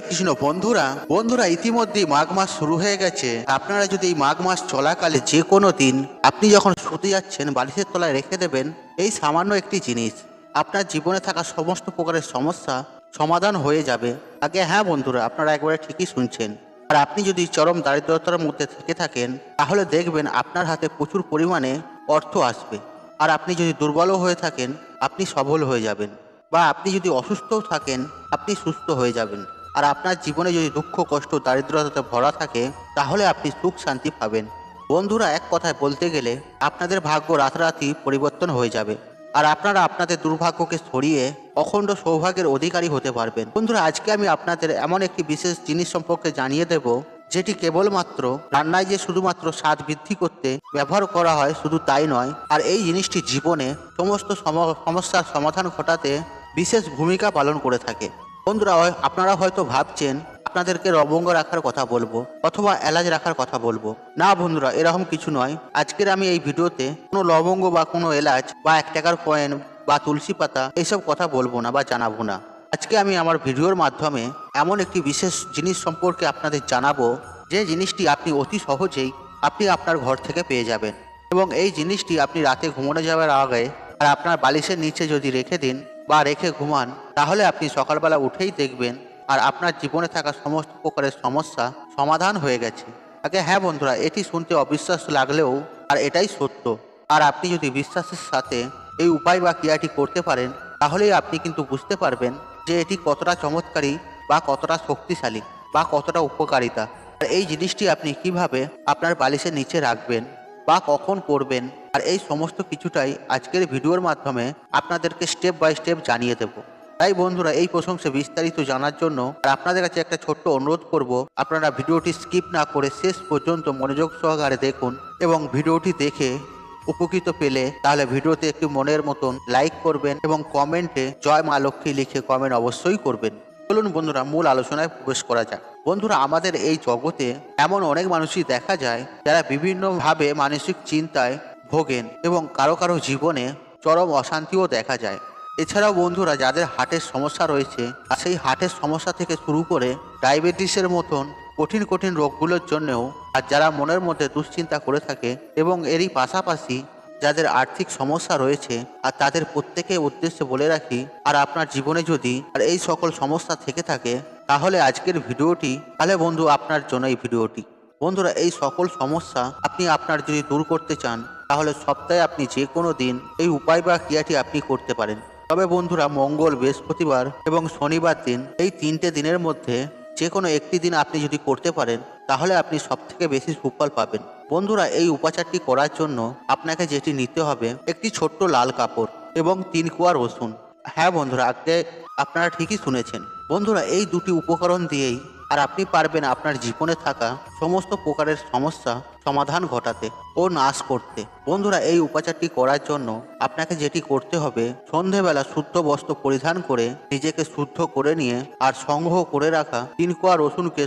কৃষ্ণ বন্ধুরা বন্ধুরা ইতিমধ্যেই মাঘ মাস শুরু হয়ে গেছে। আপনারা যদি এই মাঘ মাস চলাকালে যে কোনো দিন আপনি যখন শুতে যাচ্ছেন বালিশের তলায় রেখে দেবেন এই সামান্য একটি জিনিস, আপনার জীবনে থাকা সমস্ত প্রকারের সমস্যা সমাধান হয়ে যাবে। আগে হ্যাঁ বন্ধুরা, আপনারা একবারে ঠিকই শুনছেন। আর আপনি যদি চরম দারিদ্রতার মধ্যে থেকে থাকেন তাহলে দেখবেন আপনার হাতে প্রচুর পরিমাণে অর্থ আসবে। আর আপনি যদি দুর্বলও হয়ে থাকেন আপনি সবল হয়ে যাবেন, বা আপনি যদি অসুস্থও থাকেন আপনি সুস্থ হয়ে যাবেন। আর আপনার জীবনে যদি দুঃখ কষ্ট দারিদ্রতাতে ভরা থাকে তাহলে আপনি সুখ শান্তি পাবেন। বন্ধুরা এক কথায় বলতে গেলে আপনাদের ভাগ্য রাতারাতি পরিবর্তন হয়ে যাবে, আর আপনারা আপনাদের দুর্ভাগ্যকে সরিয়ে অখণ্ড সৌভাগ্যের অধিকারী হতে পারবেন। বন্ধুরা আজকে আমি আপনাদের এমন একটি বিশেষ জিনিস সম্পর্কে জানিয়ে দেব যেটি কেবলমাত্র রান্নায় যে শুধুমাত্র স্বাদ বৃদ্ধি করতে ব্যবহার করা হয় শুধু তাই নয়, আর এই জিনিসটি জীবনে সমস্ত সমস্যার সমাধান ঘটাতে বিশেষ ভূমিকা পালন করে থাকে। বন্ধুরা আপনারা হয়তো ভাবছেন আপনাদেরকে লবঙ্গ রাখার কথা বলবো অথবা এলাচ রাখার কথা বলবো। না বন্ধুরা, এরকম কিছু নয়। আজকের আমি এই ভিডিওতে কোনো লবঙ্গ বা কোনো এলাচ বা 1 টাকার কয়েন বা তুলসী পাতা এইসব কথা বলবো না বা জানাবো না। আজকে আমি আমার ভিডিওর মাধ্যমে এমন একটি বিশেষ জিনিস সম্পর্কে আপনাদের জানাবো যে জিনিসটি আপনি অতি সহজেই আপনি আপনার ঘর থেকে পেয়ে যাবেন, এবং এই জিনিসটি আপনি রাতে ঘুমানো যাওয়ার আগে আর আপনার বালিশের নিচে যদি রেখে দিন বা রেখে ঘুমান তাহলে আপনি সকালবেলা উঠেই দেখবেন আর আপনার জীবনে থাকা সমস্ত প্রকারের সমস্যা সমাধান হয়ে গেছে। আগে হ্যাঁ বন্ধুরা, এটি শুনতে অবিশ্বাস লাগলেও আর এটাই সত্য। আর আপনি যদি বিশ্বাসের সাথে এই উপায় বা ক্রিয়াটি করতে পারেন তাহলেই আপনি কিন্তু বুঝতে পারবেন যে এটি কতটা চমৎকারী বা কতটা শক্তিশালী বা কতটা উপকারিতা। আর এই জিনিসটি আপনি কিভাবে আপনার বালিশের নিচে রাখবেন বা কখন করবেন, আর এই সমস্ত কিছুটাই আজকের ভিডিওর মাধ্যমে আপনাদেরকে স্টেপ বাই স্টেপ জানিয়ে দেব। তাই বন্ধুরা এই প্রসঙ্গে বিস্তারিত জানার জন্য আর আপনাদের কাছে একটা ছোট্ট অনুরোধ করব, আপনারা ভিডিওটি স্কিপ না করে শেষ পর্যন্ত মনোযোগ সহকারে দেখুন, এবং ভিডিওটি দেখে উপকৃত পেলে তাহলে ভিডিওতে একটি মনের মতন লাইক করবেন এবং কমেন্টে জয় মা লক্ষ্মী লিখে কমেন্ট অবশ্যই করবেন। চলুন বন্ধুরা মূল আলোচনায় প্রবেশ করা যাক। বন্ধুরা আমাদের এই জগতে এমন অনেক মানুষই দেখা যায় যারা বিভিন্নভাবে মানসিক চিন্তায় ভোগেন এবং কারো কারো জীবনে চরম অশান্তিও দেখা যায়। এছাড়াও বন্ধুরা যাদের হার্টের সমস্যা রয়েছে আর সেই হার্টের সমস্যা থেকে শুরু করে ডায়াবেটিসের মতন কঠিন কঠিন রোগগুলোর জন্যও, আর যারা মনের মধ্যে দুশ্চিন্তা করে থাকে, এবং এরই পাশাপাশি যাদের আর্থিক সমস্যা রয়েছে, আর তাদের প্রত্যেকের উদ্দেশ্যে বলে রাখি আর আপনার জীবনে যদি আর এই সকল সমস্যা থেকে থাকে তাহলে আজকের ভিডিওটি, তাহলে বন্ধু আপনার জন্য এই ভিডিওটি। বন্ধুরা এই সকল সমস্যা আপনি আপনার যদি দূর করতে চান তাহলে সপ্তাহে আপনি যে কোনো দিন এই উপায় বা ক্রিয়াটি আপনি করতে পারেন। তবে বন্ধুরা মঙ্গল, বৃহস্পতিবার এবং শনিবার দিন, এই 3টে দিনের মধ্যে যে কোনো একটি দিন আপনি যদি করতে পারেন তাহলে আপনি সবথেকে বেশি সুফল পাবেন। বন্ধুরা এই উপাচারটি করার জন্য আপনাকে যেটি নিতে হবে একটি ছোট্ট লাল কাপড় এবং 3 কোয়া রসুন। হ্যাঁ বন্ধুরা, আগে আপনারা ঠিকই শুনেছেন। বন্ধুরা এই দুটি উপকরণ দিয়েই আর আপনি পারবেন আপনার জীবনে থাকা সমস্ত প্রকারের সমস্যা সমাধান ঘটাতে ও নাশ করতে। বন্ধুরা এই উপাচারটি করার জন্য আপনাকে যেটি করতে হবে, সন্ধেবেলা শুদ্ধ বস্ত্র পরিধান করে নিজেকে শুদ্ধ করে নিয়ে আর সংগ্রহ করে রাখা 3 কোয়া রসুনকে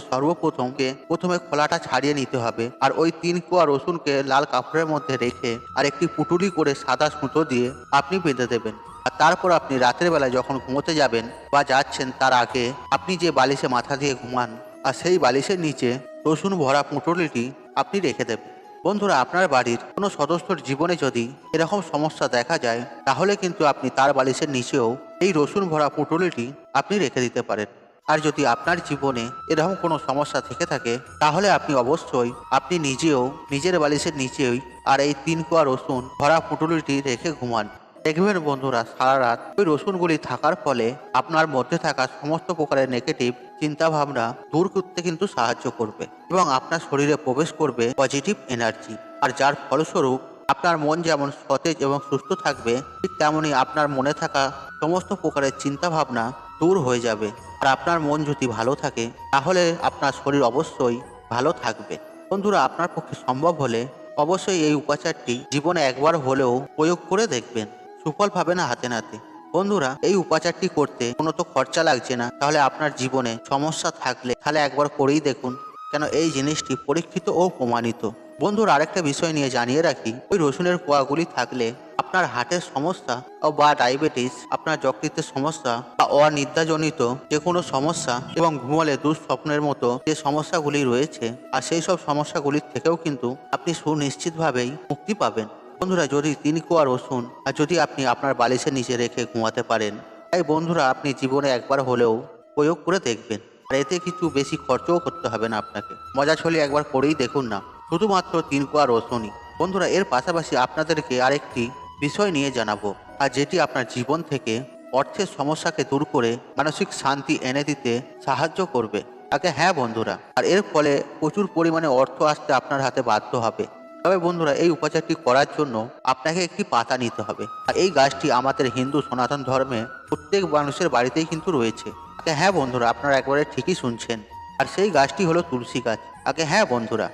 প্রথমে খোলাটা ছাড়িয়ে নিতে হবে। আর ওই 3 কোয়া রসুনকে লাল কাপড়ের মধ্যে রেখে আর একটি পুটুলি করে সাদা সুতো দিয়ে আপনি বেঁধে দেবেন। আর তারপর আপনি রাতের বেলায় যখন ঘুমোতে যাবেন বা যাচ্ছেন তার আগে আপনি যে বালিশে মাথা দিয়ে ঘুমান আর সেই বালিশের নিচে রসুন ভরা পুঁটুলিটি আপনি রেখে দেবেন। বন্ধুরা আপনার বাড়ির কোনো সদস্যর জীবনে যদি এরকম সমস্যা দেখা যায় তাহলে কিন্তু আপনি তার বালিশের নিচেও এই রসুন ভরা পুঁটুলিটি আপনি রেখে দিতে পারেন। আর যদি আপনার জীবনে এরকম কোনো সমস্যা থেকে থাকে তাহলে আপনি অবশ্যই আপনি নিজেও নিজের বালিশের নিচেই আর এই 3 কোয়া রসুন ভরা পুঁটুলিটি রেখে ঘুমান। দেখবেন বন্ধুরা সারা রাত ওই রসুনগুলি থাকার ফলে আপনার মধ্যে থাকা সমস্ত প্রকারের নেগেটিভ চিন্তা ভাবনা দূর করতে কিন্তু সাহায্য করবে, এবং আপনার শরীরে প্রবেশ করবে পজিটিভ এনার্জি। আর যার ফলস্বরূপ আপনার মন যেমন সতেজ এবং সুস্থ থাকবে, ঠিক তেমনই আপনার মনে থাকা সমস্ত প্রকারের চিন্তা ভাবনা দূর হয়ে যাবে। আর আপনার মন যদি ভালো থাকে তাহলে আপনার শরীর অবশ্যই ভালো থাকবে। বন্ধুরা আপনার পক্ষে সম্ভব হলে অবশ্যই এই উপাচারটি জীবনে একবার হলেও প্রয়োগ করে দেখবেন, সুফল পাবে না হাতে নাতে। বন্ধুরা এই উপাচারটি করতে কোনো তো খরচা লাগছে না, তাহলে আপনার জীবনে সমস্যা থাকলে তাহলে একবার করেই দেখুন, কেন এই জিনিসটি পরীক্ষিত ও প্রমাণিত। বন্ধুরা আরেকটা বিষয় নিয়ে জানিয়ে রাখি, ওই রসুনের কোয়াগুলি থাকলে আপনার হার্টের সমস্যা বা ডায়াবেটিস, আপনার যকৃতের সমস্যা বা অনিদ্রাজনিত যে কোনো সমস্যা এবং ঘুমালে দুঃস্বপ্নের মতো যে সমস্যাগুলি রয়েছে, আর সেই সব সমস্যাগুলির থেকেও কিন্তু আপনি সুনিশ্চিতভাবেই মুক্তি পাবেন। বন্ধুরা, যদি 3 কোয়া রসুন আর যদি আপনি আপনার বালিশের নিচে রেখে ঘুমাতে পারেন, তাই বন্ধুরা আপনি জীবনে একবার হলেও প্রয়োগ করে দেখবেন। আর এতে কিছু বেশি খরচও করতে হবে না আপনাকে। মজা ছলে একবার করেই দেখুন না, শুধুমাত্র 3 কোয়া রসুনই। বন্ধুরা, এর পাশাপাশি আপনাদেরকে আরেকটি বিষয় নিয়ে জানাবো, আর যেটি আপনার জীবন থেকে অর্থের সমস্যাকে দূর করে মানসিক শান্তি এনে দিতে সাহায্য করবে। হ্যাঁ বন্ধুরা, আর এর ফলে প্রচুর পরিমাণে অর্থ আসতে আপনার হাতে বাধ্য হবে। তবে বন্ধুরা, এই উপাচারটি করার জন্য আপনাকে একটি পাতা নিতে হবে। আর এই গাছটি আমাদের হিন্দু সনাতন ধর্মে প্রত্যেক মানুষের বাড়িতেই কিন্তু রয়েছে। হ্যাঁ বন্ধুরা, আপনারা একবারে ঠিকই শুনছেন। আর সেই গাছটি হলো তুলসী গাছ। হ্যাঁ বন্ধুরা,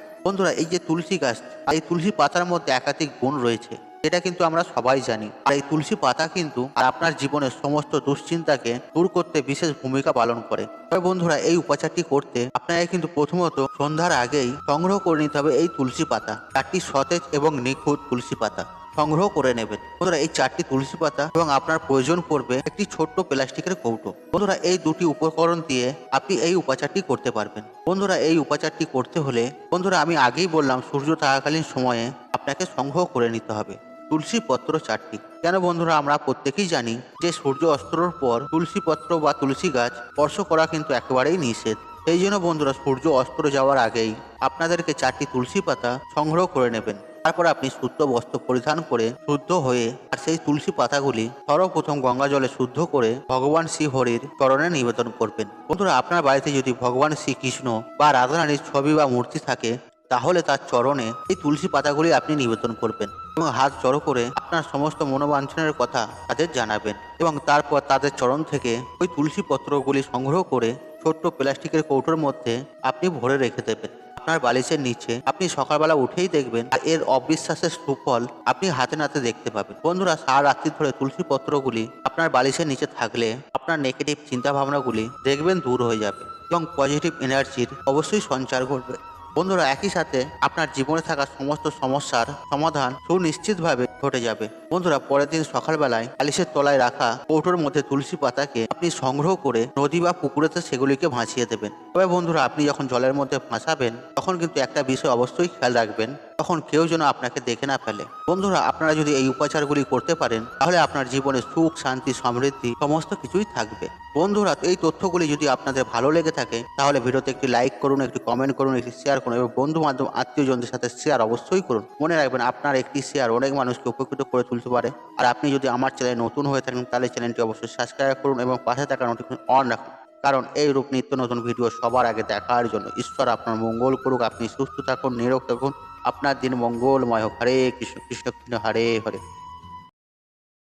এই যে তুলসী গাছ, আর এই তুলসী পাতার মধ্যে একাধিক গুণ রয়েছে, এটা কিন্তু আমরা সবাই জানি। আর এই তুলসী পাতা কিন্তু আপনার জীবনের সমস্ত দুশ্চিন্তাকে দূর করতে বিশেষ ভূমিকা পালন করে। তবে বন্ধুরা, এই উপাচারটি করতে আপনাকে কিন্তু প্রথমত সন্ধ্যার আগেই সংগ্রহ করে নিতে হবে এই তুলসী পাতা। 4টি সতেজ এবং নিখুঁত তুলসী পাতা সংগ্রহ করে নেবেন। বন্ধুরা, এই 4টি তুলসী পাতা এবং আপনার প্রয়োজন পড়বে একটি ছোট্ট প্লাস্টিকের কৌটো। বন্ধুরা, এই দুটি উপকরণ দিয়ে আপনি এই উপাচারটি করতে পারবেন। বন্ধুরা, এই উপাচারটি করতে হলে বন্ধুরা আমি আগেই বললাম, সূর্য থাকাকালীন সময়ে আপনাকে সংগ্রহ করে নিতে হবে তুলসী পত্র 4টি। কেন বন্ধুরা, আমরা প্রত্যেকেই জানি যে সূর্য অস্তরের পর তুলসী পত্র বা তুলসী গাছ স্পর্শ করা কিন্তু একেবারেই নিষেধ। সেই জন্য বন্ধুরা, সূর্য অস্ত যাওয়ার আগেই আপনাদেরকে 4টি তুলসী পাতা সংগ্রহ করে নেবেন। তারপর আপনি শুদ্ধ বস্ত্র পরিধান করে শুদ্ধ হয়ে আর সেই তুলসী পাতাগুলি সর্বপ্রথম গঙ্গা জলে শুদ্ধ করে ভগবান শ্রী হরির চরণে নিবেদন করবেন। বন্ধুরা, আপনার বাড়িতে যদি ভগবান শ্রীকৃষ্ণ বা রাধারানীর ছবি বা মূর্তি থাকে, তাহলে তার চরণে এই তুলসী পাতাগুলি আপনি নিবেদন করবেন এবং হাত জড়ো করে আপনার সমস্ত মনোবাঞ্ছনের কথা তাদের জানাবেন। এবং তারপর তাদের চরণ থেকে ওই তুলসী পত্রগুলি সংগ্রহ করে ছোট্ট প্লাস্টিকের কৌটোর মধ্যে আপনি ভরে রেখে দেবেন আপনার বালিশের নিচে। আপনি সকালবেলা উঠেই দেখবেন আর এর অবিশ্বাসের সুফল আপনি হাতে নাতে দেখতে পাবেন। বন্ধুরা, সারা রাত্রি ধরে তুলসী পত্রগুলি আপনার বালিশের নিচে থাকলে আপনার নেগেটিভ চিন্তা ভাবনাগুলি দেখবেন দূর হয়ে যাবে এবং পজিটিভ এনার্জির অবশ্যই সঞ্চার করবে। বন্ধুরা, একই সাথে আপনার জীবনে থাকা সমস্ত সমস্যার সমাধান সুনিশ্চিতভাবে ঘটে যাবে। বন্ধুরা, পরের দিন সকালবেলায় বালিশের তলায় রাখা কৌটোর মধ্যে তুলসী পাতাকে আপনি সংগ্রহ করে নদী বা পুকুরেতে সেগুলিকে ভাসিয়ে দেবেন। তবে বন্ধুরা, আপনি যখন জলের মধ্যে ভাসাবেন তখন কিন্তু একটা বিষয় অবশ্যই খেয়াল রাখবেন, তখন কেউ যেন আপনাকে দেখে না ফেলে। বন্ধুরা, আপনারা যদি এই উপাচারগুলি করতে পারেন, তাহলে আপনার জীবনে সুখ, শান্তি, সমৃদ্ধি সমস্ত কিছুই থাকবে। বন্ধুরা, এই তথ্যগুলি যদি আপনাদের ভালো লেগে থাকে, তাহলে ভিডিওতে একটি লাইক করুন, একটি কমেন্ট করুন, একটি শেয়ার করুন এবং বন্ধু বান্ধব আত্মীয়জনদের সাথে শেয়ার অবশ্যই করুন। মনে রাখবেন, আপনার একটি শেয়ার অনেক মানুষকে উপকৃত করে তুলতে পারে। আর আপনি যদি আমার চ্যানেলে নতুন হয়ে থাকেন, তাহলে চ্যানেলটি অবশ্যই সাবস্ক্রাইব করুন এবং পাশে থাকা নোটিফিকেশন অন রাখুন। কারণ এই রূপ নিত্য নতুন ভিডিও সবার আগে দেখার জন্য। ঈশ্বর আপনার মঙ্গল করুক। আপনি সুস্থ থাকুন, নিরোগ থাকুন, আপনার দিন মঙ্গলময় হোক। হরে কৃষ্ণ কৃষ্ণ কৃষ্ণ হরে হরে।